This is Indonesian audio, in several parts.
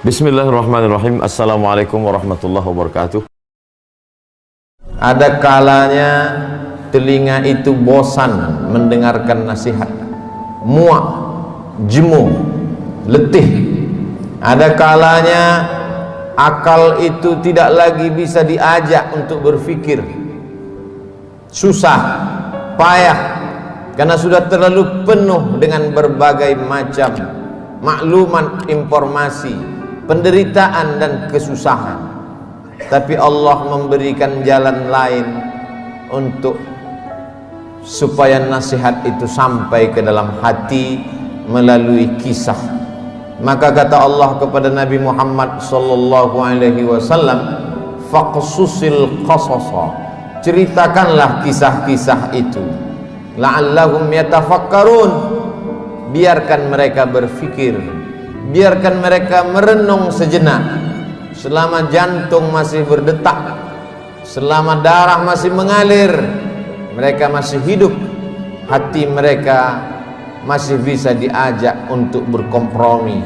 Bismillahirrahmanirrahim. Assalamualaikum warahmatullahi wabarakatuh. Ada kalanya telinga itu bosan mendengarkan nasihat, muak, jemu, letih. Ada kalanya akal itu tidak lagi bisa diajak untuk berpikir, susah, payah, karena sudah terlalu penuh dengan berbagai macam maklumat, informasi, penderitaan dan kesusahan. Tapi Allah memberikan jalan lain untuk supaya nasihat itu sampai ke dalam hati melalui kisah. Maka kata Allah kepada Nabi Muhammad sallallahu alaihi wasallam, faqsusil qasasa, ceritakanlah kisah-kisah itu, la'allahum yatafakkarun, biarkan mereka berfikir, biarkan mereka merenung sejenak. Selama jantung masih berdetak, selama darah masih mengalir, mereka masih hidup, hati mereka masih bisa diajak untuk berkompromi.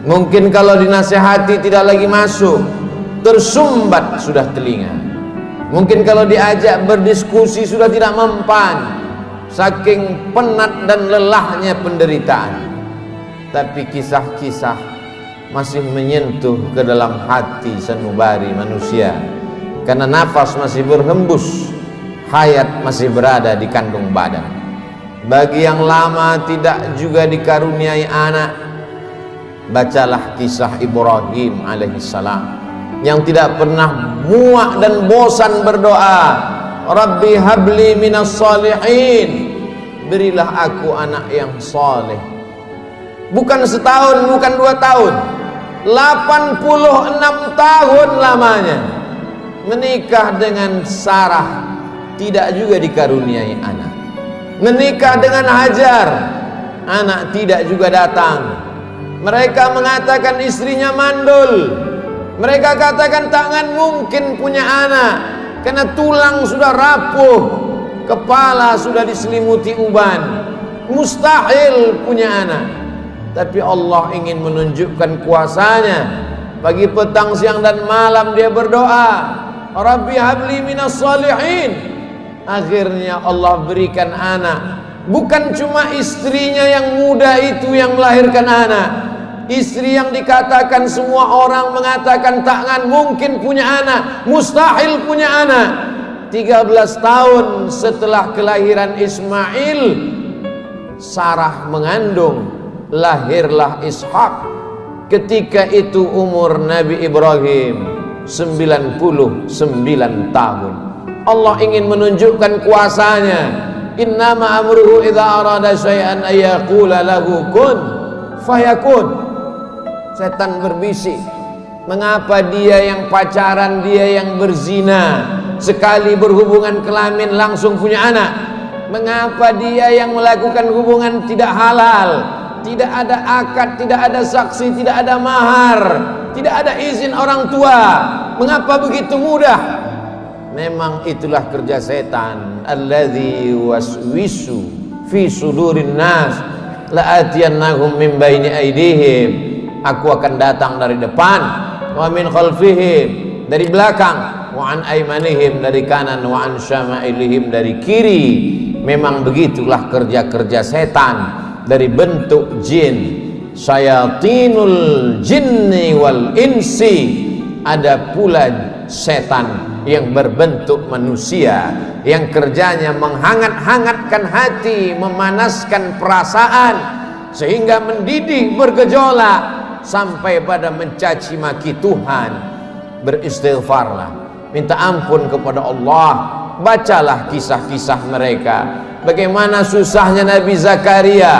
Mungkin kalau dinasihati tidak lagi masuk, tersumbat sudah telinga. Mungkin kalau diajak berdiskusi sudah tidak mempan, saking penat dan lelahnya penderitaan. Tapi kisah-kisah masih menyentuh ke dalam hati sanubari manusia, karena nafas masih berhembus, hayat masih berada di kandung badan. Bagi yang lama tidak juga dikaruniai anak, bacalah kisah Ibrahim alaihissalam yang tidak pernah muak dan bosan berdoa, Rabbi habli minas salihin, berilah aku anak yang saleh. Bukan setahun, bukan 2 tahun, 86 tahun lamanya menikah dengan Sarah, tidak juga dikaruniai anak. Menikah dengan Hajar, anak tidak juga datang. Mereka mengatakan istrinya mandul, mereka katakan tangan mungkin punya anak, karena tulang sudah rapuh, kepala sudah diselimuti uban, mustahil punya anak. Tapi Allah ingin menunjukkan kuasanya. Pagi, petang, siang dan malam dia berdoa, Rabbi habli minas salihin. Akhirnya Allah berikan anak. Bukan cuma istrinya yang muda itu yang melahirkan anak, istri yang dikatakan semua orang mengatakan takkan mungkin punya anak, mustahil punya anak. 13 tahun setelah kelahiran Ismail, Sarah mengandung, lahirlah Ishak. Ketika itu umur Nabi Ibrahim 99 tahun. Allah ingin menunjukkan kuasanya. Innama amruhu idza arada syai'an ayyaqula lahu kun fayakun. Setan berbisik, mengapa dia yang pacaran, dia yang berzina, sekali berhubungan kelamin langsung punya anak? Mengapa dia yang melakukan hubungan tidak halal, tidak ada akad, tidak ada saksi, tidak ada mahar, tidak ada izin orang tua, mengapa begitu mudah? Memang itulah kerja setan. Alladzi waswisu fi sudurin nas la'atiyannahum min baini aydihim, aku akan datang dari depan, wa min khalfihim, dari belakang, wa an aymanihim, dari kanan, wa an syama'ilihim, dari kiri. Memang begitulah kerja-kerja setan dari bentuk jin, syayatinul jinni wal insi. Ada pula setan yang berbentuk manusia, yang kerjanya menghangat-hangatkan hati, memanaskan perasaan, sehingga mendidih, bergejolak, sampai pada mencaci maki Tuhan. Beristighfarlah, minta ampun kepada Allah. Bacalah kisah-kisah mereka, bagaimana susahnya Nabi Zakaria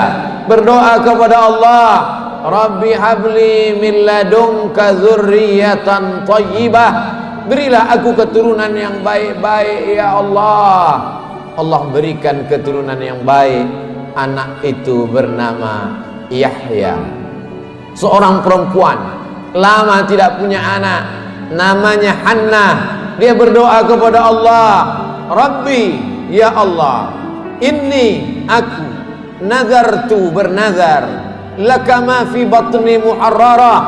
berdoa kepada Allah, Rabbi habli min ladunka dzurriyyatan thayyibah, berilah aku keturunan yang baik-baik ya Allah. Allah berikan keturunan yang baik. Anak itu bernama Yahya, seorang perempuan lama tidak punya anak, namanya Hannah. Dia berdoa kepada Allah, Rabbi, ya Allah, inni aku nazartu, bernazar, laka ma fi batni muharrarah,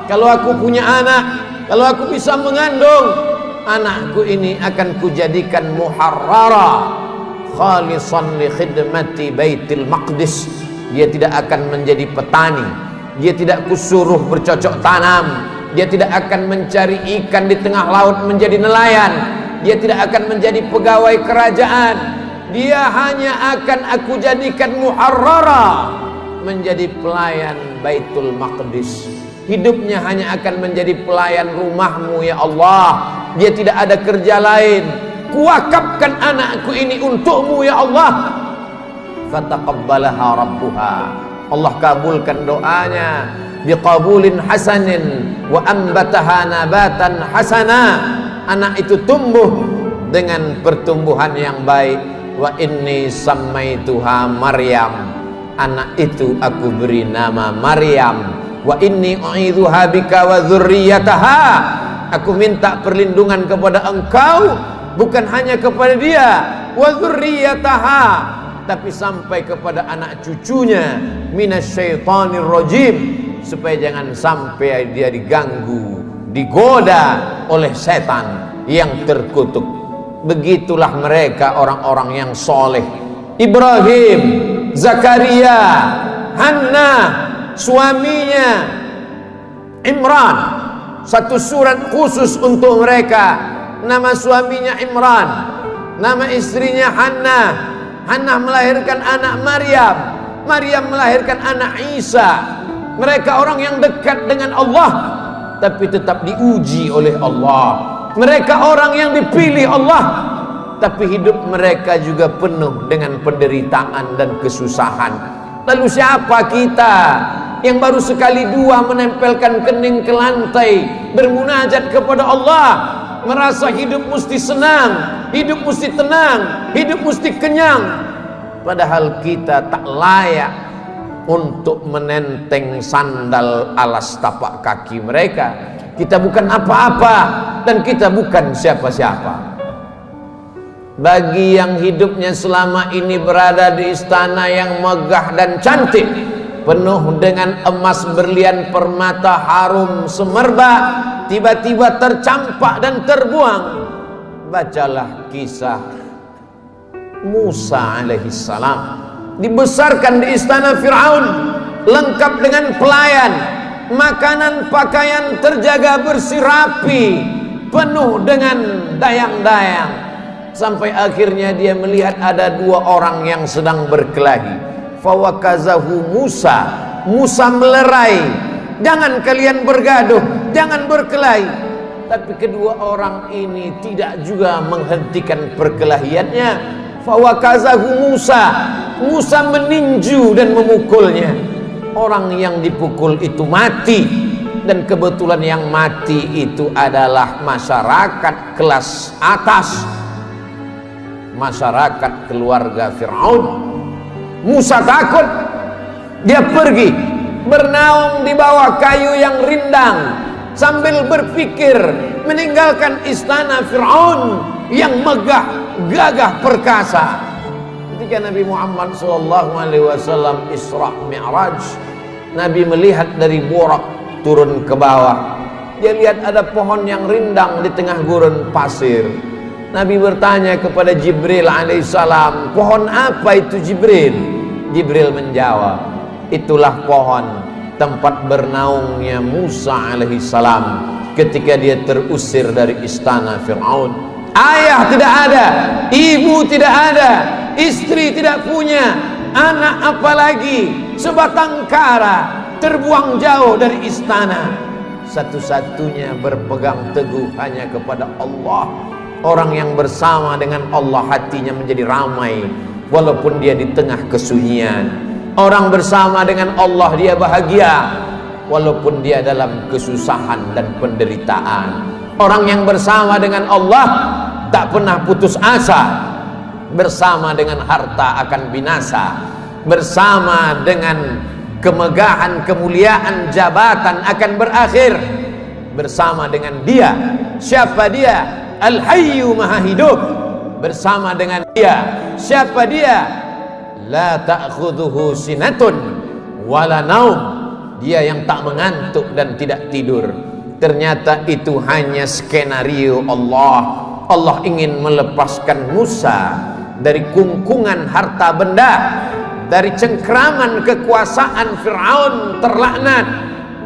kalau aku punya anak, kalau aku bisa mengandung, anakku ini akan kujadikan muharrara khalisan li khidmati Baitul Maqdis. Dia tidak akan menjadi petani, dia tidak kusuruh bercocok tanam, dia tidak akan mencari ikan di tengah laut menjadi nelayan, dia tidak akan menjadi pegawai kerajaan, dia hanya akan aku jadikan muharrara, menjadi pelayan Baitul Maqdis. Hidupnya hanya akan menjadi pelayan rumahmu ya Allah. Dia tidak ada kerja lain. Kuwakafkan anakku ini untukmu ya Allah. Fataqabbalaha rabbuha. Allah kabulkan doanya biqabulin hasanin wa ambataha nabatan hasana. Anak itu tumbuh dengan pertumbuhan yang baik. Wa inni sammaituha Maryam. Anak itu aku beri nama Maryam. Wa inni u'idzuha bika wa dzurriyyataha. Aku minta perlindungan kepada engkau, bukan hanya kepada dia, wa dzurriyyataha, tapi sampai kepada anak cucunya, minasyaitonir rajim, supaya jangan sampai dia diganggu, digoda oleh setan yang terkutuk. Begitulah mereka orang-orang yang soleh. Ibrahim, Zakaria, Hannah, suaminya Imran, satu surat khusus untuk mereka. Nama suaminya Imran, nama istrinya Hannah. Hannah melahirkan anak Maryam, Maryam melahirkan anak Isa. Mereka orang yang dekat dengan Allah, tapi tetap diuji oleh Allah. Mereka orang yang dipilih Allah, tapi hidup mereka juga penuh dengan penderitaan dan kesusahan. Lalu siapa kita yang baru sekali dua menempelkan kening ke lantai bermunajat kepada Allah, merasa hidup mesti senang, hidup mesti tenang, hidup mesti kenyang, padahal kita tak layak untuk menenteng sandal alas tapak kaki mereka. Kita bukan apa-apa dan kita bukan siapa-siapa. Bagi yang hidupnya selama ini berada di istana yang megah dan cantik, penuh dengan emas berlian permata harum semerbak, tiba-tiba tercampak dan terbuang, bacalah kisah Musa alaihissalam. Dibesarkan di istana Fir'aun, lengkap dengan pelayan, makanan pakaian terjaga bersih rapi, penuh dengan dayang-dayang. Sampai akhirnya dia melihat ada dua orang yang sedang berkelahi. Fawakazahu Musa. Musa melerai, jangan kalian bergaduh, jangan berkelahi. Tapi kedua orang ini tidak juga menghentikan perkelahiannya. Fawakazahu Musa. Musa meninju dan memukulnya. Orang yang dipukul itu mati. Dan kebetulan yang mati itu adalah masyarakat kelas atas, masyarakat keluarga Fir'aun. Musa takut, dia pergi bernaung di bawah kayu yang rindang sambil berpikir meninggalkan istana Fir'aun yang megah, gagah, perkasa. Ketika Nabi Muhammad SAW Isra Mi'raj, Nabi melihat dari Burak turun ke bawah. Dia lihat ada pohon yang rindang di tengah gurun pasir. Nabi bertanya kepada Jibril alaihissalam, pohon apa itu Jibril? Jibril menjawab, itulah pohon tempat bernaungnya Musa alaihissalam ketika dia terusir dari istana Fir'aun. Ayah tidak ada, ibu tidak ada, istri tidak punya, anak apalagi, sebatang kara terbuang jauh dari istana. Satu-satunya berpegang teguh hanya kepada Allah. Orang yang bersama dengan Allah hatinya menjadi ramai walaupun dia di tengah kesunyian. Orang bersama dengan Allah dia bahagia walaupun dia dalam kesusahan dan penderitaan. Orang yang bersama dengan Allah tak pernah putus asa. Bersama dengan harta akan binasa, bersama dengan kemegahan, kemuliaan, jabatan akan berakhir. Bersama dengan dia, siapa dia? Al-Hayyu Maha Hidup. Bersama dengan dia, siapa dia? La ta'khudhuhu sinatun wala naum. dia yang tak mengantuk dan tidak tidur. Ternyata itu hanya skenario Allah. Allah ingin melepaskan Musa dari kungkungan harta benda, dari cengkraman kekuasaan Fir'aun terlaknat.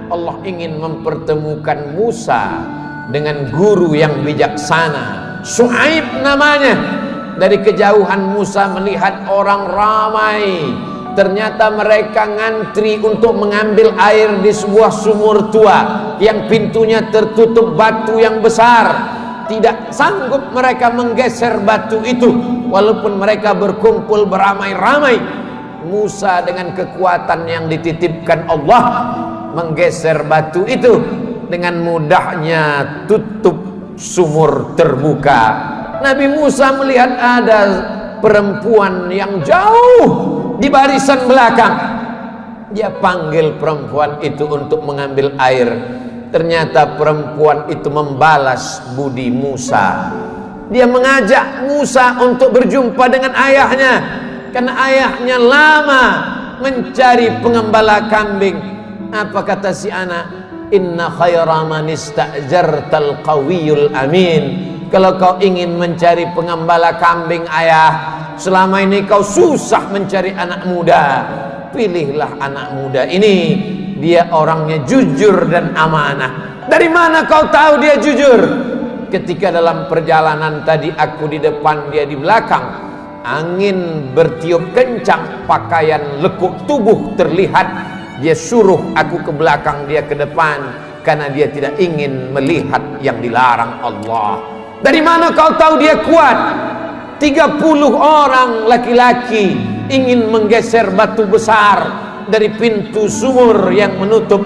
Allah ingin mempertemukan Musa dengan guru yang bijaksana, Syuaib namanya. Dari kejauhan Musa melihat orang ramai. Ternyata mereka ngantri untuk mengambil air di sebuah sumur tua yang pintunya tertutup batu yang besar. Tidak sanggup mereka menggeser batu itu, walaupun mereka berkumpul beramai-ramai. Musa dengan kekuatan yang dititipkan Allah menggeser batu itu. Dengan mudahnya tutup sumur terbuka. Nabi Musa melihat ada perempuan yang jauh di barisan belakang. Dia panggil perempuan itu untuk mengambil air. Ternyata perempuan itu membalas budi Musa. Dia mengajak Musa untuk berjumpa dengan ayahnya, karena ayahnya lama mencari pengembala kambing. Apa kata si anak? Inna khaira man ista'jartal qawiyul amin. Kalau kau ingin mencari pengembala kambing ayah, selama ini kau susah mencari anak muda, pilihlah anak muda ini. Dia orangnya jujur dan amanah. Dari mana kau tahu dia jujur? Ketika dalam perjalanan tadi aku di depan, dia di belakang. Angin bertiup kencang, pakaian lekuk tubuh terlihat. Dia suruh aku ke belakang, dia ke depan, karena dia tidak ingin melihat yang dilarang Allah. Dari mana kau tahu dia kuat? 30 orang laki-laki ingin menggeser batu besar dari pintu sumur yang menutup.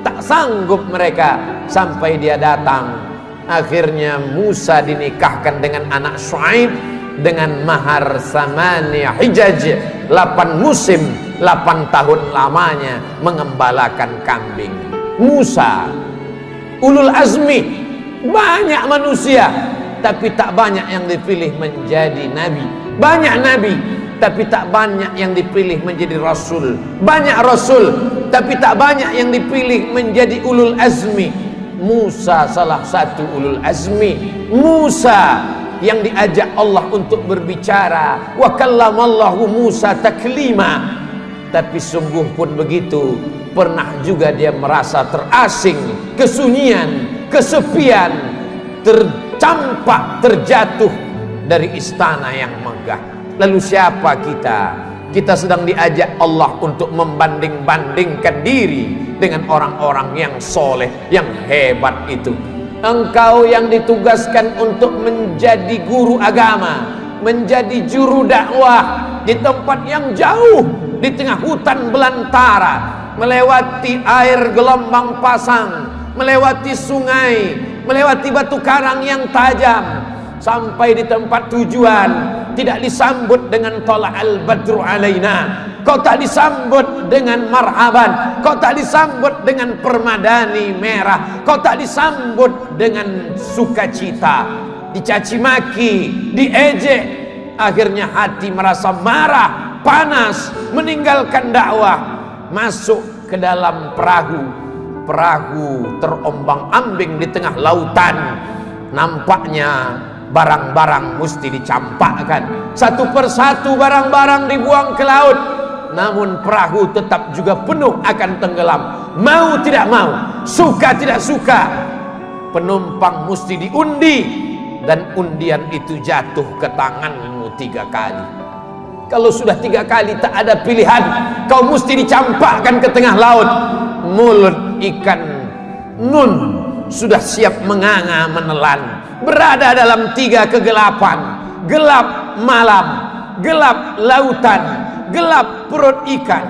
Tak sanggup mereka sampai dia datang. Akhirnya Musa dinikahkan dengan anak Syuaib dengan mahar samania hijaj, 8 musim, 8 tahun lamanya mengembalakan kambing. Musa ulul azmi, banyak manusia tapi tak banyak yang dipilih menjadi nabi. Banyak nabi tapi tak banyak yang dipilih menjadi rasul. Banyak rasul tapi tak banyak yang dipilih menjadi ulul azmi. Musa salah satu ulul azmi. Musa yang diajak Allah untuk berbicara. Wa kallamallahu Musa taklima. Tapi sungguh pun begitu, pernah juga dia merasa terasing, kesunyian, kesepian, tercampak, terjatuh dari istana yang megah. Lalu siapa kita? Kita sedang diajak Allah untuk membanding-bandingkan diri dengan orang-orang yang soleh, yang hebat itu. Engkau yang ditugaskan untuk menjadi guru agama, menjadi juru dakwah di tempat yang jauh, di tengah hutan belantara, melewati air gelombang pasang, melewati sungai, melewati batu karang yang tajam, sampai di tempat tujuan tidak disambut dengan tala'al badru alaina. Kau tak disambut dengan marhaban, kau tak disambut dengan permadani merah, kau tak disambut dengan sukacita. Dicaci maki, diejek. Akhirnya hati merasa marah, panas, meninggalkan dakwah, masuk ke dalam perahu. Perahu terombang-ambing di tengah lautan. Nampaknya barang-barang mesti dicampakkan. Satu persatu barang-barang dibuang ke laut. Namun perahu tetap juga penuh akan tenggelam. Mau tidak mau, suka tidak suka, penumpang mesti diundi. Dan undian itu jatuh ke tanganmu 3 kali. Kalau sudah 3 kali tak ada pilihan, kau mesti dicampakkan ke tengah laut. Mulut ikan nun sudah siap menganga menelan, berada dalam 3 kegelapan. Gelap malam, gelap lautan, gelap perut ikan.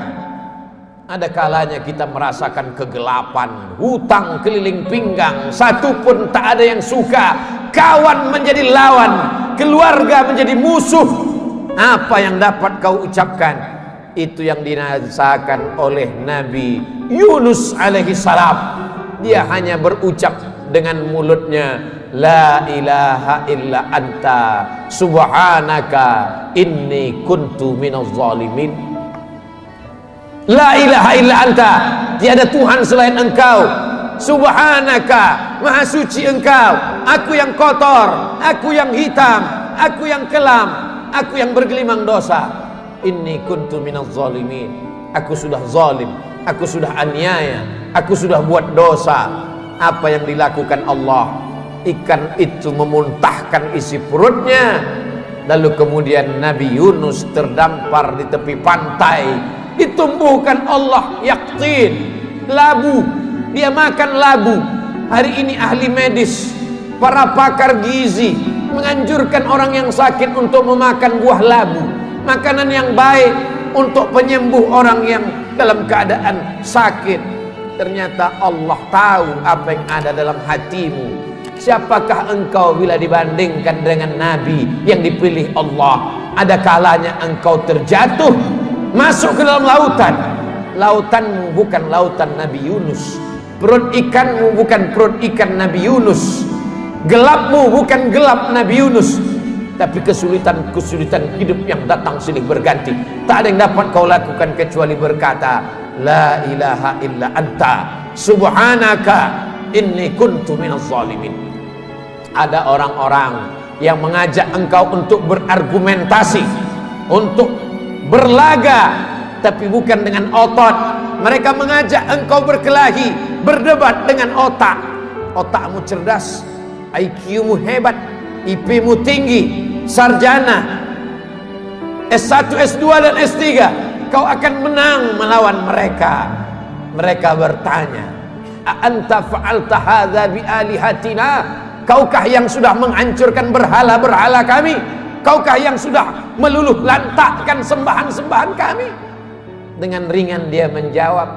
Ada kalanya kita merasakan kegelapan, hutang keliling pinggang, satu pun tak ada yang suka. Kawan menjadi lawan, keluarga menjadi musuh. Apa yang dapat kau ucapkan? Itu yang dirasakan oleh Nabi Yunus alaihi salam. Dia hanya berucap dengan mulutnya, la ilaha illa anta subhanaka inni kuntu minaz zalimin. La ilaha illa anta, tiada Tuhan selain engkau. Subhanaka, maha suci engkau. Aku yang kotor, aku yang hitam, aku yang kelam, aku yang bergelimang dosa. Inni kuntu minaz zalimin. Aku sudah zalim, aku sudah aniaya, aku sudah buat dosa. Apa yang dilakukan Allah? Ikan itu memuntahkan isi perutnya. Lalu kemudian Nabi Yunus terdampar di tepi pantai. Ditumbuhkan Allah yaktin, labu. Dia makan labu. Hari ini ahli medis, para pakar gizi menganjurkan orang yang sakit untuk memakan buah labu, makanan yang baik untuk penyembuh orang yang dalam keadaan sakit. Ternyata Allah tahu apa yang ada dalam hatimu. Siapakah engkau bila dibandingkan dengan Nabi yang dipilih Allah? Ada kalanya engkau terjatuh, masuk ke dalam lautan. Lautanmu bukan lautan Nabi Yunus, perut ikanmu bukan perut ikan Nabi Yunus, gelapmu bukan gelap Nabi Yunus. Tapi kesulitan-kesulitan hidup yang datang silih berganti, tak ada yang dapat kau lakukan kecuali berkata, La ilaha illa anta, subhanaka, inni kuntu minaz zalimin. Ada orang-orang yang mengajak engkau untuk berargumentasi, untuk berlaga, tapi bukan dengan otot. Mereka mengajak engkau berkelahi, berdebat dengan otak. Otakmu cerdas, IQ-mu hebat, IP-mu tinggi, sarjana, S1, S2 dan S3. Kau akan menang melawan mereka. Mereka bertanya, A anta fa'alta hadza bi alihatina? Kaukah yang sudah menghancurkan berhala-berhala kami? Kaukah yang sudah meluluh lantakkan sembahan-sembahan kami? Dengan ringan dia menjawab,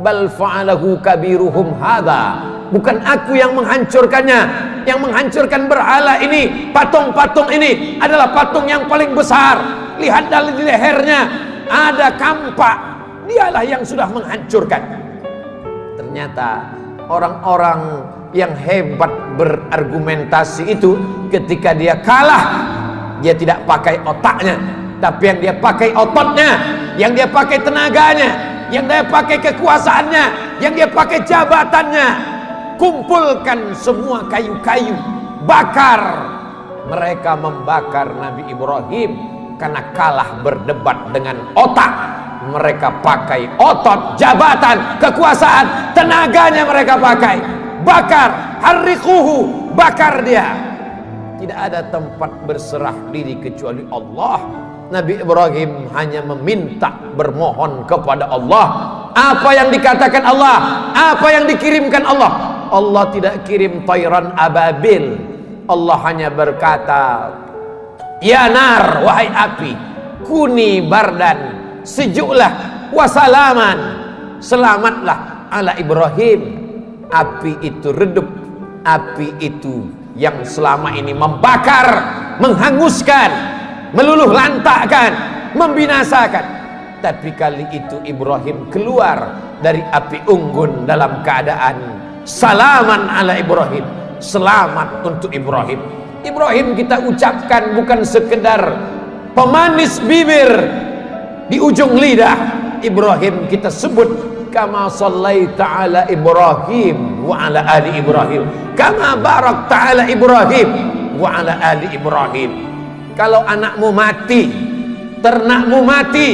Bal fa'alahu kabiruhum hadza. Bukan aku yang menghancurkannya. Yang menghancurkan berhala ini, patung-patung ini adalah patung yang paling besar. Lihat dari lehernya ada kampak. Dialah yang sudah menghancurkan. Ternyata orang-orang yang hebat berargumentasi itu, ketika dia kalah, dia tidak pakai otaknya, tapi yang dia pakai ototnya, yang dia pakai tenaganya, yang dia pakai kekuasaannya, yang dia pakai jabatannya. Kumpulkan semua kayu-kayu, bakar. Mereka membakar Nabi Ibrahim karena kalah berdebat dengan otak. Mereka pakai otot, jabatan, kekuasaan, tenaganya mereka pakai. Bakar, harriquhu, bakar dia. Tidak ada tempat berserah diri kecuali Allah. Nabi Ibrahim hanya meminta, bermohon kepada Allah. Apa yang dikatakan Allah, apa yang dikirimkan Allah. Allah tidak kirim tayran ababil. Allah hanya berkata, Ya nar, wahai api, kuni bardan, sejuklah, wasalaman, selamatlah ala Ibrahim. Api itu redup, api itu yang selama ini membakar, menghanguskan, meluluh lantakkan, membinasakan. Tapi kali itu Ibrahim keluar dari api unggun dalam keadaan salaman ala Ibrahim, selamat untuk Ibrahim. Ibrahim kita ucapkan bukan sekedar pemanis bibir di ujung lidah. Ibrahim kita sebut kama sallaita ala Ibrahim wa ala ali Ibrahim, kama barakta ala Ibrahim wa ala ali Ibrahim. Kalau anakmu mati, ternakmu mati,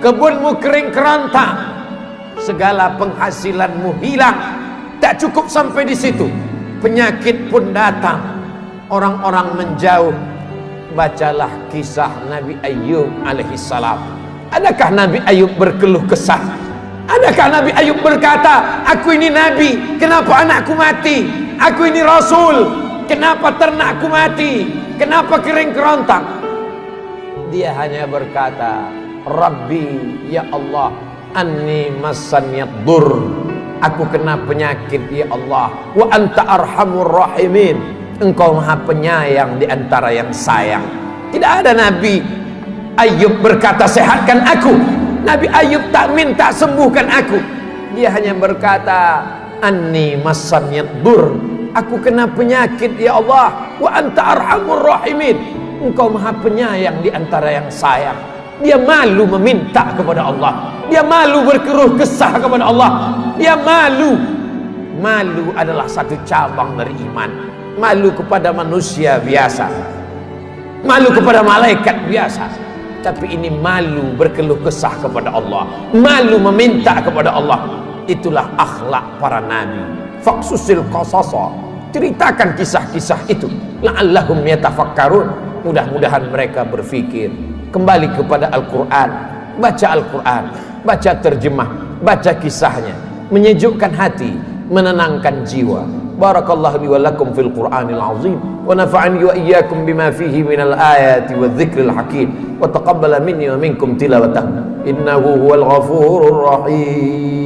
kebunmu kering kerontang, segala penghasilanmu hilang, tak cukup sampai di situ, penyakit pun datang, orang-orang menjauh. Bacalah kisah Nabi Ayub alaihissalam. Adakah Nabi Ayub berkeluh kesah? Adakah Nabi Ayub berkata, aku ini Nabi, kenapa anakku mati? Aku ini Rasul, kenapa ternakku mati? Kenapa kering kerontang? Dia hanya berkata, Rabbi, ya Allah, anni massanyad dur, aku kena penyakit ya Allah, wa anta arhamur rahimin, engkau maha penyayang di antara yang sayang. Tidak ada Nabi Ayub berkata sehatkan aku. Nabi Ayub tak minta sembuhkan aku. Dia hanya berkata, anni massanyad dur, aku kena penyakit ya Allah, wa anta arhamur rahimin, engkau maha penyayang di antara yang sayang. dia malu meminta kepada Allah, dia malu berkeluh kesah kepada Allah, dia malu. Malu adalah satu cabang dari iman. Malu kepada manusia biasa, malu kepada malaikat biasa, tapi ini malu berkeluh kesah kepada Allah, malu meminta kepada Allah. Itulah akhlak para nabi. Faqsusil qasasa, ceritakan kisah-kisah itu, la'allahum yatafakkarun, mudah-mudahan mereka berfikir. Kembali kepada Al-Quran, baca Al-Quran, baca terjemah, baca kisahnya, menyejukkan hati, menenangkan jiwa. Barakallahu li wa lakum fil Qur'anil azim, wa nafa'ani wa iyyakum bima fihi minal ayati wa dzikril hakim, wa taqabbala minni wa minkum tilawatahu innahu huwal ghafurur rahim.